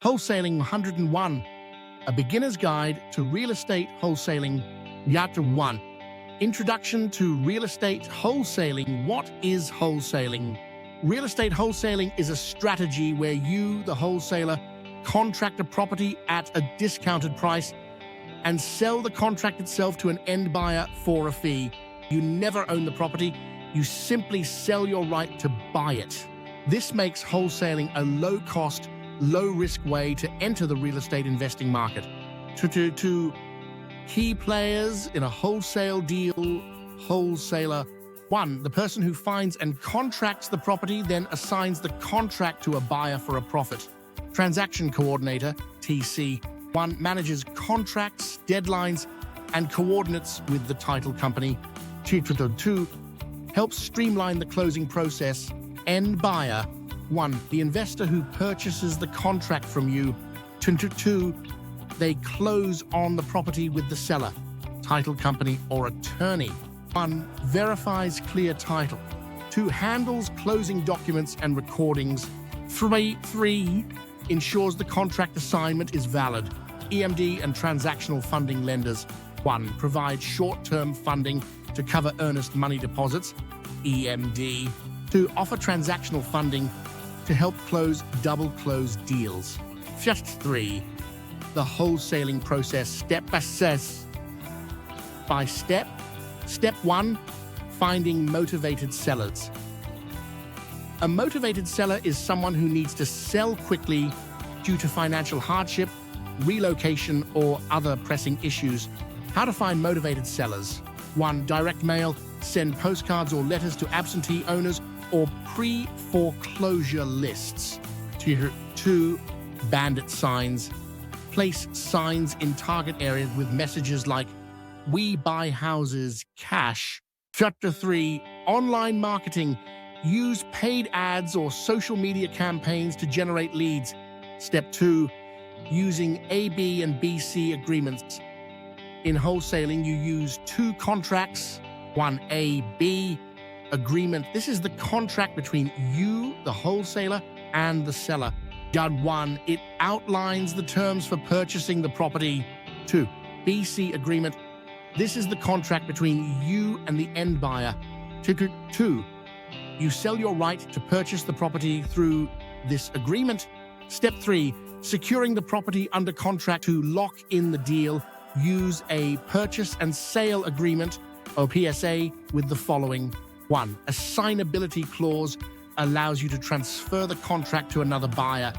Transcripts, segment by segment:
Wholesaling 101, a beginner's guide to real estate wholesaling. Chapter 1. Introduction to real estate wholesaling. What is wholesaling? Real estate wholesaling is a strategy where you, the wholesaler, contract a property at a discounted price and sell the contract itself to an end buyer for a fee. You never own the property, you simply sell your right to buy it. This makes wholesaling a low-cost, low-risk way to enter the real estate investing market. To key players in a wholesale deal: wholesaler. 1. The person who finds and contracts the property, then assigns the contract to a buyer for a profit. Transaction coordinator, TC. 1. Manages contracts, deadlines, and coordinates with the title company. 2. Helps streamline the closing process. End buyer. 1. The investor who purchases the contract from you. 2. They close on the property with the seller, title company, or attorney. 1. Verifies clear title. 2. Handles closing documents and recordings. 3. Ensures the contract assignment is valid. EMD and transactional funding lenders. 1. Provides short-term funding to cover earnest money deposits. EMD. 2. Offer transactional funding to help close double-close deals. 3. The wholesaling process step by step. Step 1. Finding motivated sellers. A motivated seller is someone who needs to sell quickly due to financial hardship, relocation, or other pressing issues. How to find motivated sellers. 1. Direct mail. Send postcards or letters to absentee owners or pre-foreclosure lists. 2. Bandit signs. Place signs in target areas with messages like "We buy houses cash." Chapter 3. Online marketing. Use paid ads or social media campaigns to generate leads. Step 2. Using AB and BC agreements. In wholesaling, you use 2 contracts. 1. AB agreement. This is the contract between you, the wholesaler, and the seller. 1. It outlines the terms for purchasing the property. 2. BC agreement. This is the contract between you and the end buyer. 2. You sell your right to purchase the property through this agreement. Step 3. Securing the property under contract. To lock in the deal, use a purchase and sale agreement, or PSA, with the following. 1. Assignability clause allows you to transfer the contract to another buyer.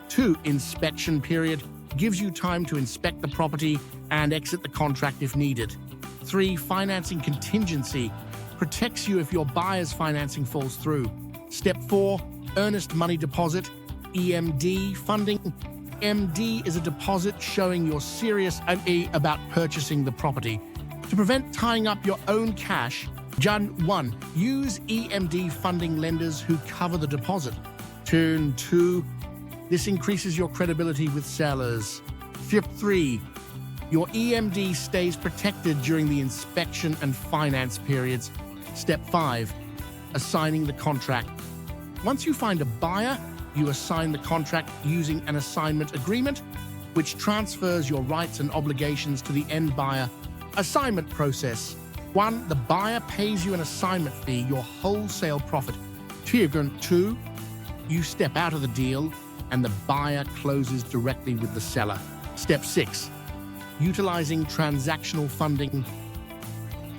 2. Inspection period gives you time to inspect the property and exit the contract if needed. 3. Financing contingency protects you if your buyer's financing falls through. Step 4. Earnest money deposit, EMD funding. MD is a deposit showing you're serious about purchasing the property. To prevent tying up your own cash, 1. Use EMD funding lenders who cover the deposit. 2. This increases your credibility with sellers. 3. Your EMD stays protected during the inspection and finance periods. Step 5. Assigning the contract. Once you find a buyer, you assign the contract using an assignment agreement, which transfers your rights and obligations to the end buyer. Assignment process. 1. The buyer pays you an assignment fee, your wholesale profit. 2. You step out of the deal and the buyer closes directly with the seller. Step 6. Utilizing transactional funding.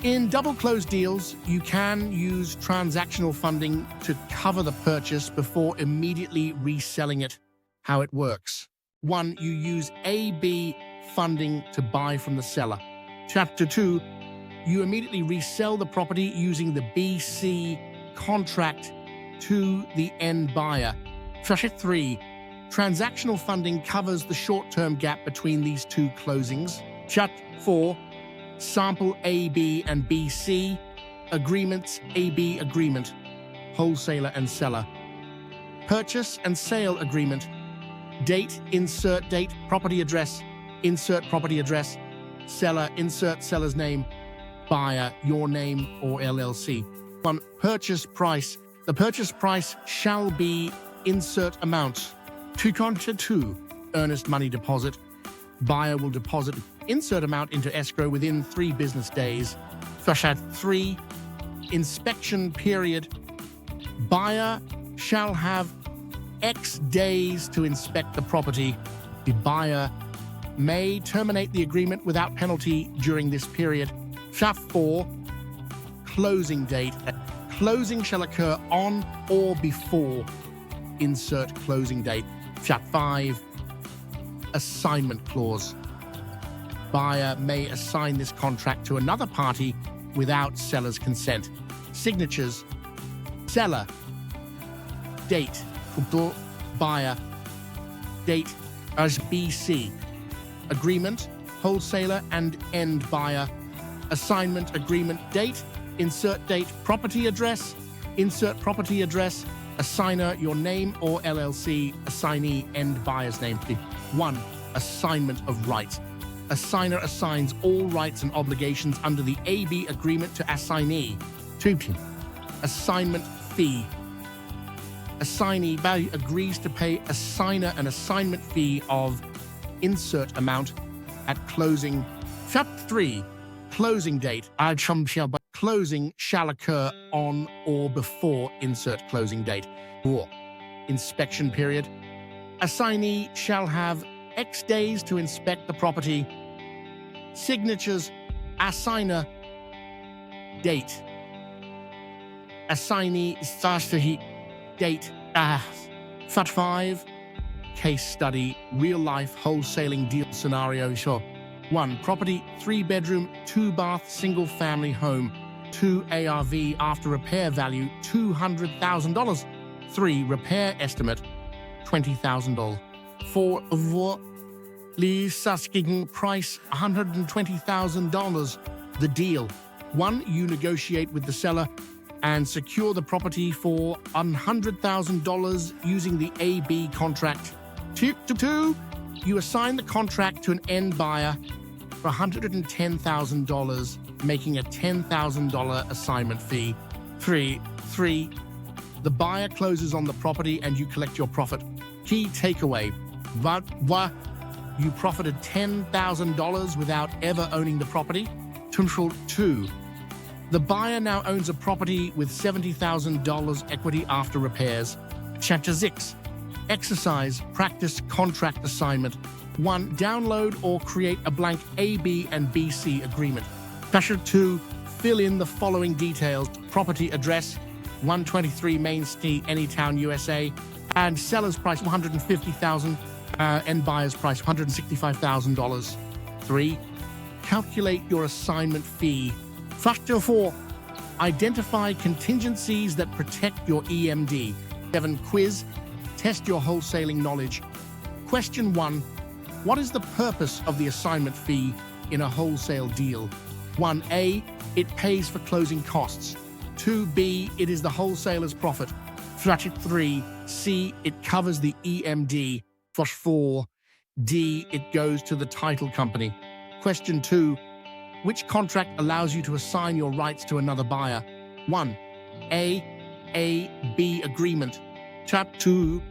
In double-close deals, you can use transactional funding to cover the purchase before immediately reselling it. How it works. 1. You use AB funding to buy from the seller. Chapter 2. You immediately resell the property using the BC contract to the end buyer. Chapter 3. Transactional funding covers the short-term gap between these 2 closings. Chapter 4. Sample AB and BC agreements. AB agreement, wholesaler and seller. Purchase and sale agreement. Date, insert date, property address, insert property address. Seller, insert seller's name. Buyer, your name or LLC. 1. Purchase price. The purchase price shall be insert amount. 2. earnest money deposit. Buyer will deposit insert amount into escrow within 3 business days. Fashat 3. Inspection period. Buyer shall have X days to inspect the property. The buyer may terminate the agreement without penalty during this period. Shaft 4. Closing date. Closing shall occur on or before. Insert closing date. Shaft 5. Assignment clause. Buyer may assign this contract to another party without seller's consent. Signatures. Seller. Date. Buyer. Date as BC. Agreement. Wholesaler and end buyer. Assignment agreement date. Insert date. Property address. Insert property address. Assigner your name or LLC. Assignee end buyer's name. 1. Assignment of rights. Assigner assigns all rights and obligations under the AB agreement to assignee. 2. Assignment fee. Assignee value agrees to pay assigner an assignment fee of insert amount at closing. Chapter 3. Closing date. Closing shall occur on or before insert closing date. 4. Inspection period. Assignee shall have X days to inspect the property. Signatures. Assigner. Date. Assignee date. Fact 5. Case study. Real life wholesaling deal scenario. 1. Property 3-bedroom, 2-bath, single-family home. 2 ARV after repair value $200,000. 3. Repair estimate $20,000. 4. Lease asking price $120,000. The deal. 1. You negotiate with the seller and secure the property for $100,000 using the AB contract. 2. You assign the contract to an end buyer for $110,000, making a $10,000 assignment fee. 3. The buyer closes on the property and you collect your profit. Key takeaway. You profited $10,000 without ever owning the property. 2. The buyer now owns a property with $70,000 equity after repairs. Chapter 6. Exercise, practice, contract assignment. 1. Download or create a blank AB and BC agreement. Chapter 2. Fill in the following details. Property address, 123 Main Street, Anytown, USA, and seller's price $150,000, and buyer's price $165,000. 3. Calculate your assignment fee. Factor 4. Identify contingencies that protect your EMD. 7. Quiz. Test your wholesaling knowledge. Question 1. What is the purpose of the assignment fee in a wholesale deal? 1A. It pays for closing costs. 2B. It is the wholesaler's profit. 3C. It covers the EMD. 4D. It goes to the title company. Question 2. Which contract allows you to assign your rights to another buyer? 1. A-B agreement. Chap 2.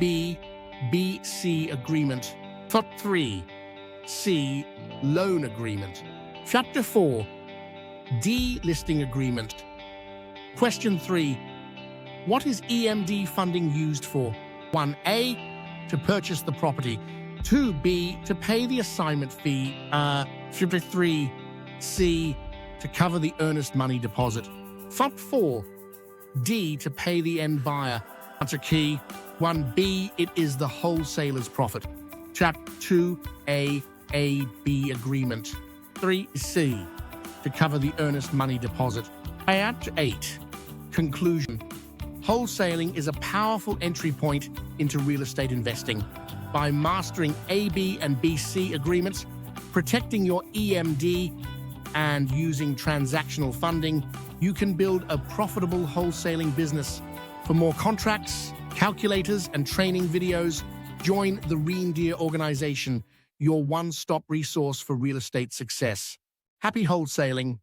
B-C agreement. 3. C. Loan agreement. Chapter 4. D. Listing agreement. Question 3. What is EMD funding used for? 1A. To purchase the property. 2B. To pay the assignment fee. 3C. To cover the earnest money deposit. 4. D. To pay the end buyer. Answer key. 1B. It is the wholesaler's profit. Chapter 2A. A-B agreement. 3C. To cover the earnest money deposit. Chapter 8. Conclusion. Wholesaling is a powerful entry point into real estate investing. By mastering AB and BC agreements, protecting your EMD, and using transactional funding, you can build a profitable wholesaling business. For more contracts, calculators, and training videos, join the Reindeer organization, your one-stop resource for real estate success. Happy wholesaling!